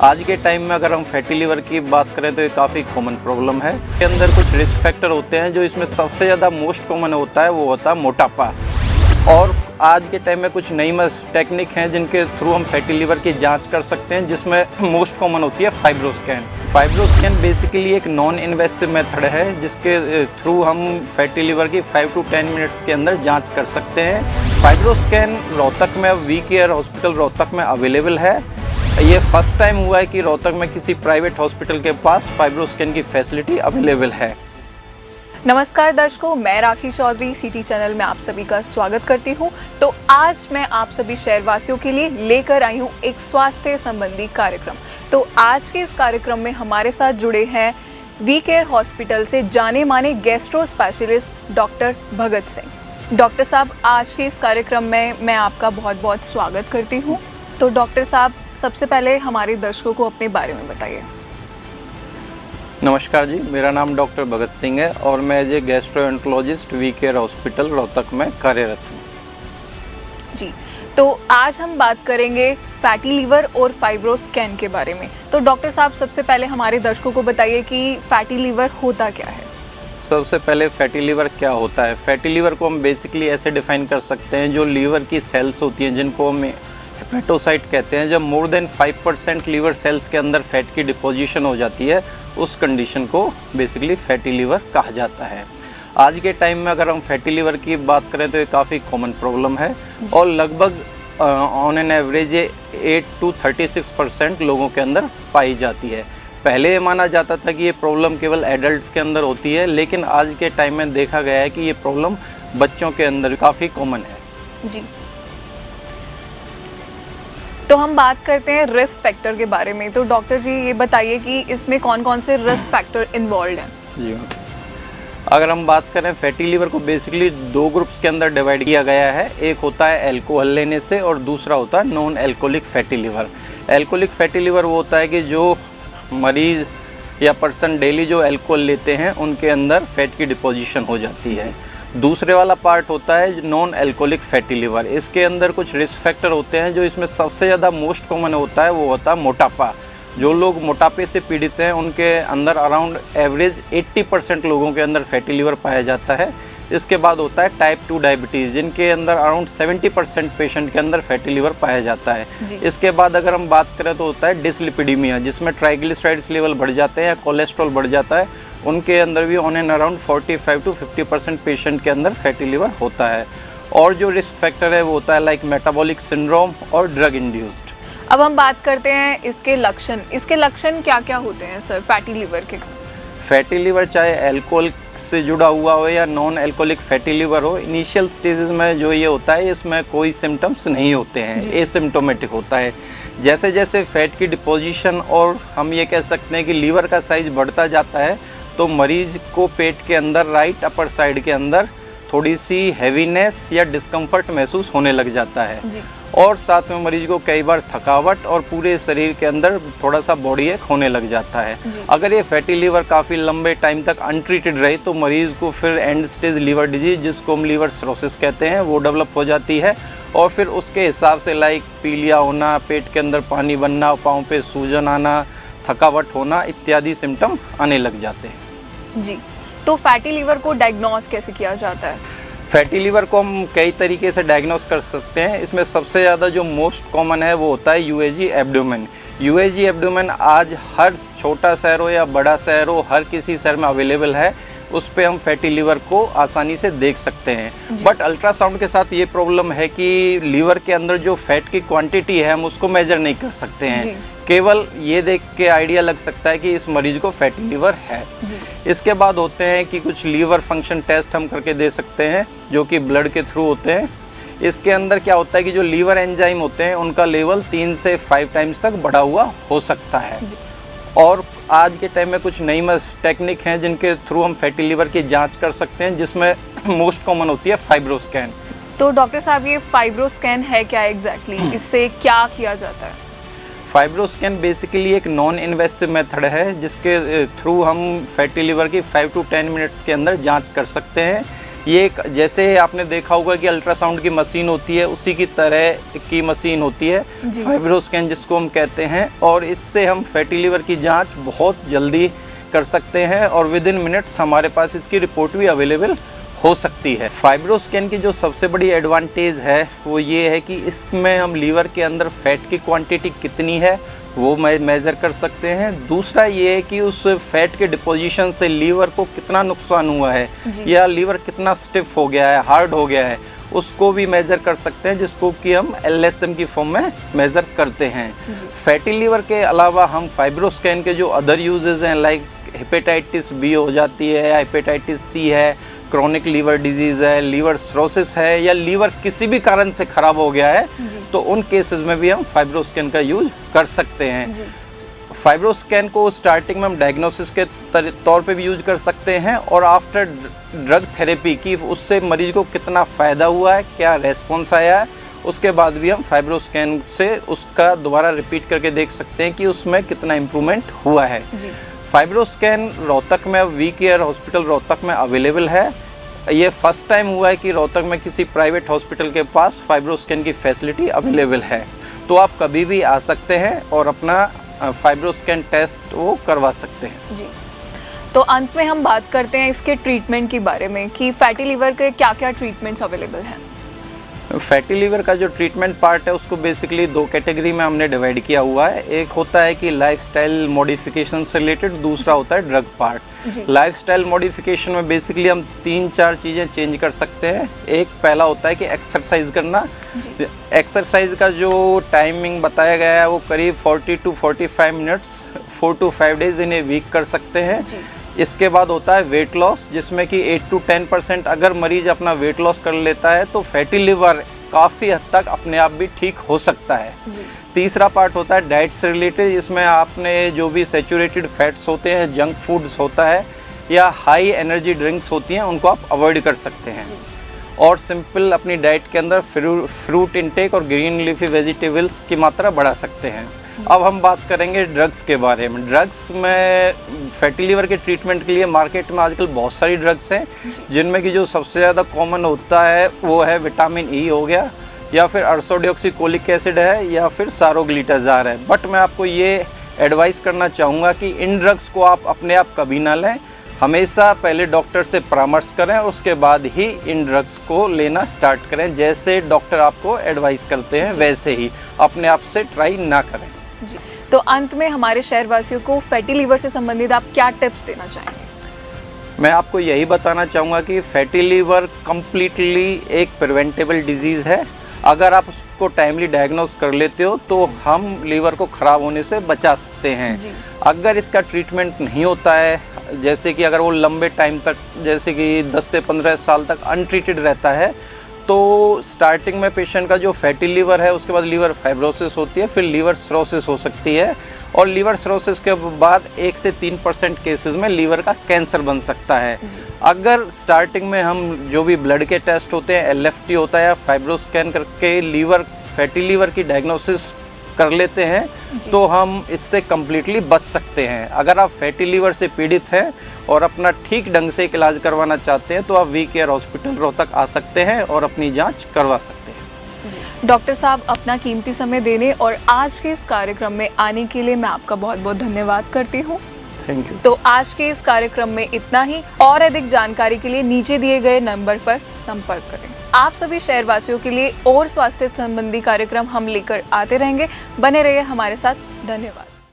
आज के टाइम में अगर हम फैटी लिवर की बात करें तो ये काफ़ी कॉमन प्रॉब्लम है। इसके अंदर कुछ रिस्क फैक्टर होते हैं, जो इसमें सबसे ज़्यादा मोस्ट कॉमन होता है वो होता है मोटापा। और आज के टाइम में कुछ नई टेक्निक हैं जिनके थ्रू हम फैटी लिवर की जांच कर सकते हैं, जिसमें मोस्ट कॉमन होती है फाइब्रोस्कैन। फाइब्रोस्कैन बेसिकली एक नॉन इन्वेसिव मेथड है जिसके थ्रू हम फैटी लिवर की 5 to 10 मिनट्स के अंदर जांच कर सकते हैं। फाइब्रोस्कैन रोहतक में वी केयर हॉस्पिटल रोहतक में अवेलेबल है। ये फर्स्ट टाइम हुआ है कि रोहतक में किसी प्राइवेट हॉस्पिटल के पास फाइब्रोस्कैन की फैसिलिटी अवेलेबल है। नमस्कार दर्शकों, मैं राखी चौधरी सिटी चैनल में आप सभी का स्वागत करती हूं। तो आज मैं आप सभी शहरवासियों के लिए लेकर आई हूं एक स्वास्थ्य संबंधी कार्यक्रम। तो आज के इस कार्यक्रम में हमारे साथ जुड़े हैं वी केयर हॉस्पिटल से जाने माने gastro specialist doctor Bhagat Singh. Doctor साहब, आज के इस कार्यक्रम में मैं आपका बहुत बहुत स्वागत करती हूँ। तो डॉक्टर साहब, सबसे पहले हमारे दर्शकों को अपने बारे में बताइए। नमस्कार जी, मेरा नाम डॉक्टर भगत सिंह है और मैं as a gastroenterologist V Care hospital Rohtak में कार्यरत हूँ। जी, तो आज हम बात करेंगे फैटी लीवर और फाइब्रोस्कैन के बारे में। तो डॉक्टर साहब, सबसे पहले हमारे दर्शकों को बताइए कि फैटी लीवर होता क्या है। सबसे पहले फैटी लीवर क्या होता है। फैटी लीवर को हम बेसिकली ऐसे डिफाइन कर सकते हैं, जो लीवर की सेल्स होती हैं जिनको हम हेपेटोसाइट कहते हैं, जब मोर देन 5% लीवर सेल्स के अंदर फैट की डिपोजिशन हो जाती है, उस कंडीशन को बेसिकली फैटी लीवर कहा जाता है। आज के टाइम में अगर हम फैटी लीवर की बात करें तो ये काफ़ी कॉमन प्रॉब्लम है और लगभग ऑन एन एवरेज 8 to 36% लोगों के अंदर पाई जाती है। पहले ये माना जाता था कि ये प्रॉब्लम केवल एडल्ट्स के अंदर होती है, लेकिन आज के टाइम में देखा गया है कि ये प्रॉब्लम बच्चों के अंदर काफ़ी कॉमन है। जी, तो हम बात करते हैं रिस्क फैक्टर के बारे में। तो डॉक्टर जी, ये बताइए कि इसमें कौन कौन से रिस्क फैक्टर इन्वॉल्व हैं। जी, अगर हम बात करें फैटी लीवर को बेसिकली 2 ग्रुप्स के अंदर डिवाइड किया गया है। एक होता है अल्कोहल लेने से और दूसरा होता है non alcoholic fatty liver. Alcoholic fatty liver वो होता है कि जो मरीज़ या पर्सन डेली जो अल्कोहल लेते हैं उनके अंदर फैट की डिपोजिशन हो जाती है। दूसरे वाला पार्ट होता है नॉन अल्कोहलिक फैटी लीवर। इसके अंदर कुछ रिस्क फैक्टर होते हैं, जो इसमें सबसे ज़्यादा मोस्ट कॉमन होता है वो होता है मोटापा। जो लोग मोटापे से पीड़ित हैं उनके अंदर अराउंड एवरेज 80% लोगों के अंदर फैटी लीवर पाया जाता है। इसके बाद होता है टाइप 2 डायबिटीज़, जिनके अंदर अराउंड 70% पेशेंट के अंदर फैटी लीवर पाया जाता है। इसके बाद अगर हम बात करें तो होता है डिसलिपिडीमिया, जिसमें ट्राइग्लिसराइड्स लेवल बढ़ जाते हैं या कोलेस्ट्रॉल बढ़ जाता है। उनके अंदर भी on an around 45 to 50% patient के अंदर फैटी लीवर होता है। और जो रिस्क फैक्टर है वो होता है लाइक मेटाबॉलिक सिंड्रोम और ड्रग इंड्यूस्ड। अब हम बात करते हैं इसके लक्षण। इसके लक्षण क्या क्या होते हैं सर फैटी लीवर के? फैटी लीवर चाहे अल्कोहल से जुड़ा हुआ हो या नॉन अल्कोहलिक फैटी लीवर हो, इनिशियल स्टेजेस में जो ये होता है इसमें कोई सिम्टम्स नहीं होते हैं, एसिम्प्टोमेटिक होता है। जैसे जैसे फैट की डिपोजिशन और हम ये कह सकते हैं कि लीवर का साइज बढ़ता जाता है, तो मरीज को पेट के अंदर राइट अपर साइड के अंदर थोड़ी सी हैवीनेस या डिस्कम्फर्ट महसूस होने लग जाता है। और साथ में मरीज को कई बार थकावट और पूरे शरीर के अंदर थोड़ा सा बॉडी एक होने लग जाता है। अगर ये फैटी लीवर काफ़ी लंबे टाइम तक अनट्रीटेड रहे तो मरीज़ को फिर एंड स्टेज लीवर डिजीज, जिसको हम लीवर सिरोसिस कहते हैं, वो डेवलप हो जाती है। और फिर उसके हिसाब से लाइक पीलिया होना, पेट के अंदर पानी बनना, पाँव पे सूजन आना, थकावट होना इत्यादि सिम्टम आने लग जाते हैं। जी, तो फैटी लीवर को डायग्नोस कैसे किया जाता है? फैटी लीवर को हम कई तरीके से डायग्नोस कर सकते हैं। इसमें सबसे ज़्यादा जो मोस्ट कॉमन है वो होता है यूएजी एब्डोमेन। यूएजी एब्डोमेन आज हर छोटा शहर हो या बड़ा शहर हो, हर किसी शहर में अवेलेबल है। उस पे हम फैटी लीवर को आसानी से देख सकते हैं। बट अल्ट्रासाउंड के साथ ये प्रॉब्लम है कि लीवर के अंदर जो फैट की क्वांटिटी है हम उसको मेजर नहीं कर सकते हैं। केवल ये देख के आइडिया लग सकता है कि इस मरीज को फैटी लीवर है। इसके बाद होते हैं कि कुछ लीवर फंक्शन टेस्ट हम करके दे सकते हैं, जो कि ब्लड के थ्रू होते हैं। इसके अंदर क्या होता है कि जो लीवर एंजाइम होते हैं उनका लेवल 3 से 5 टाइम्स तक बढ़ा हुआ हो सकता है। और आज के टाइम में कुछ नई टेक्निक हैं जिनके थ्रू हम फैटी लिवर की जांच कर सकते हैं, जिसमें मोस्ट कॉमन होती है फाइब्रोस्कैन। तो डॉक्टर साहब, ये फाइब्रोस्कैन है क्या एग्जैक्टली? इससे क्या किया जाता है? फाइब्रोस्कैन बेसिकली एक नॉन इन्वेसिव मेथड है जिसके थ्रू हम फैटी लिवर की 5 to 10 मिनट्स के अंदर जांच कर सकते हैं। ये एक, जैसे आपने देखा होगा कि अल्ट्रासाउंड की मशीन होती है, उसी की तरह की मशीन होती है फाइब्रोस्कैन जिसको हम कहते हैं, और इससे हम फैटी लीवर की जांच बहुत जल्दी कर सकते हैं और विद इन मिनट्स हमारे पास इसकी रिपोर्ट भी अवेलेबल हो सकती है। फाइब्रोस्कैन की जो सबसे बड़ी एडवांटेज है वो ये है कि इसमें हम लीवर के अंदर फैट की क्वांटिटी कितनी है वो मेज़र कर सकते हैं। दूसरा ये है कि उस फैट के डिपोजिशन से लीवर को कितना नुकसान हुआ है या लीवर कितना स्टिफ हो गया है, हार्ड हो गया है, उसको भी मेज़र कर सकते हैं, जिसको कि हम LSM की फॉर्म में मेज़र करते हैं। फैटी लीवर के अलावा हम फाइब्रोस्कैन के जो अदर यूजेस हैं, लाइक हेपेटाइटिस बी हो जाती है, हेपेटाइटिस सी है, क्रोनिक लीवर डिजीज़ है, लीवर सिरोसिस है, या लीवर किसी भी कारण से ख़राब हो गया है, तो उन केसेस में भी हम फाइब्रोस्कैन का यूज कर सकते हैं। फाइब्रोस्कैन को स्टार्टिंग में हम डायग्नोसिस के तौर पे भी यूज कर सकते हैं, और आफ्टर ड्रग थेरेपी की उससे मरीज को कितना फ़ायदा हुआ है, क्या रेस्पॉन्स आया है, उसके बाद भी हम फाइब्रोस्कैन से उसका दोबारा रिपीट करके देख सकते हैं कि उसमें कितना इम्प्रूवमेंट हुआ है। फाइब्रोस्कैन रोहतक में, वी केयर हॉस्पिटल रोहतक में अवेलेबल है। ये फर्स्ट टाइम हुआ है कि रोहतक में किसी प्राइवेट हॉस्पिटल के पास फाइब्रोस्कैन की फैसिलिटी अवेलेबल है, तो आप कभी भी आ सकते हैं और अपना फाइब्रोस्कैन टेस्ट वो करवा सकते हैं। जी, तो अंत में हम बात करते हैं इसके ट्रीटमेंट के बारे में कि फैटी लीवर के क्या क्या ट्रीटमेंट्स अवेलेबल हैं। फैटी लीवर का जो ट्रीटमेंट पार्ट है उसको बेसिकली दो कैटेगरी में हमने डिवाइड किया हुआ है। एक होता है कि लाइफस्टाइल मॉडिफिकेशन से रिलेटेड, दूसरा होता है ड्रग पार्ट। लाइफस्टाइल मॉडिफिकेशन में बेसिकली हम 3-4 चीज़ें चेंज कर सकते हैं। एक पहला होता है कि एक्सरसाइज करना। एक्सरसाइज का जो टाइमिंग बताया गया है वो करीब 40 to 45 minutes 4 to 5 days in a week कर सकते हैं। इसके बाद होता है वेट लॉस, जिसमें कि 8 to 10% अगर मरीज अपना वेट लॉस कर लेता है तो फैटी लिवर काफ़ी हद तक अपने आप भी ठीक हो सकता है। तीसरा पार्ट होता है डाइट से रिलेटेड, जिसमें आपने जो भी सेचुरेटेड फैट्स होते हैं, जंक फूड्स होता है या हाई एनर्जी ड्रिंक्स होती हैं, उनको आप अवॉइड कर सकते हैं। और सिंपल अपनी डाइट के अंदर फ्रूट इंटेक और ग्रीन लीफी वेजिटेबल्स की मात्रा बढ़ा सकते हैं। अब हम बात करेंगे ड्रग्स के बारे में। ड्रग्स में फैटी लीवर के ट्रीटमेंट के लिए मार्केट में आजकल बहुत सारी ड्रग्स हैं, जिनमें कि जो सबसे ज़्यादा कॉमन होता है वो है विटामिन ई हो गया, या फिर अर्सोडियोक्सीकोलिक एसिड है, या फिर सारोग्लिटाजार है। बट मैं आपको ये एडवाइस करना चाहूँगा कि इन ड्रग्स को आप अपने आप कभी ना लें, हमेशा पहले डॉक्टर से परामर्श करें, उसके बाद ही इन ड्रग्स को लेना स्टार्ट करें। जैसे डॉक्टर आपको एडवाइस करते हैं वैसे ही, अपने आप से ट्राई ना करें। जी, तो अंत में हमारे शहरवासियों को फैटी लीवर से संबंधित आप क्या टिप्स देना चाहेंगे? मैं आपको यही बताना चाहूँगा कि फैटी लीवर कम्प्लीटली एक प्रिवेंटेबल डिजीज़ है। अगर आप उसको टाइमली डायग्नोस कर लेते हो तो हम लीवर को ख़राब होने से बचा सकते हैं। अगर इसका ट्रीटमेंट नहीं होता है, जैसे कि अगर वो लंबे टाइम तक, जैसे कि 10 से 15 साल तक अनट्रीटेड रहता है, तो स्टार्टिंग में पेशेंट का जो फैटी लीवर है उसके बाद लीवर फाइब्रोसिस होती है, फिर लीवर सिरोसिस हो सकती है, और लीवर सिरोसिस के बाद 1 से 3% केसेस में लीवर का कैंसर बन सकता है। अगर स्टार्टिंग में हम जो भी ब्लड के टेस्ट होते हैं, LFT होता है या फाइब्रोस्कैन करके लीवर फैटी लीवर की डायग्नोसिस कर लेते हैं, तो हम इससे कम्प्लीटली बच सकते हैं। अगर आप फैटी लीवर से पीड़ित हैं और अपना ठीक ढंग से इलाज करवाना चाहते हैं तो आप वी केयर हॉस्पिटल रोहतक आ सकते हैं और अपनी जांच करवा सकते हैं। डॉक्टर साहब, अपना कीमती समय देने और आज के इस कार्यक्रम में आने के लिए मैं आपका बहुत बहुत धन्यवाद करती हूँ। Thank you. तो आज के इस कार्यक्रम में इतना ही। और अधिक जानकारी के लिए नीचे दिए गए नंबर पर संपर्क करें। आप सभी शहरवासियों के लिए और स्वास्थ्य संबंधी कार्यक्रम हम लेकर आते रहेंगे। बने रहिए हमारे साथ। धन्यवाद।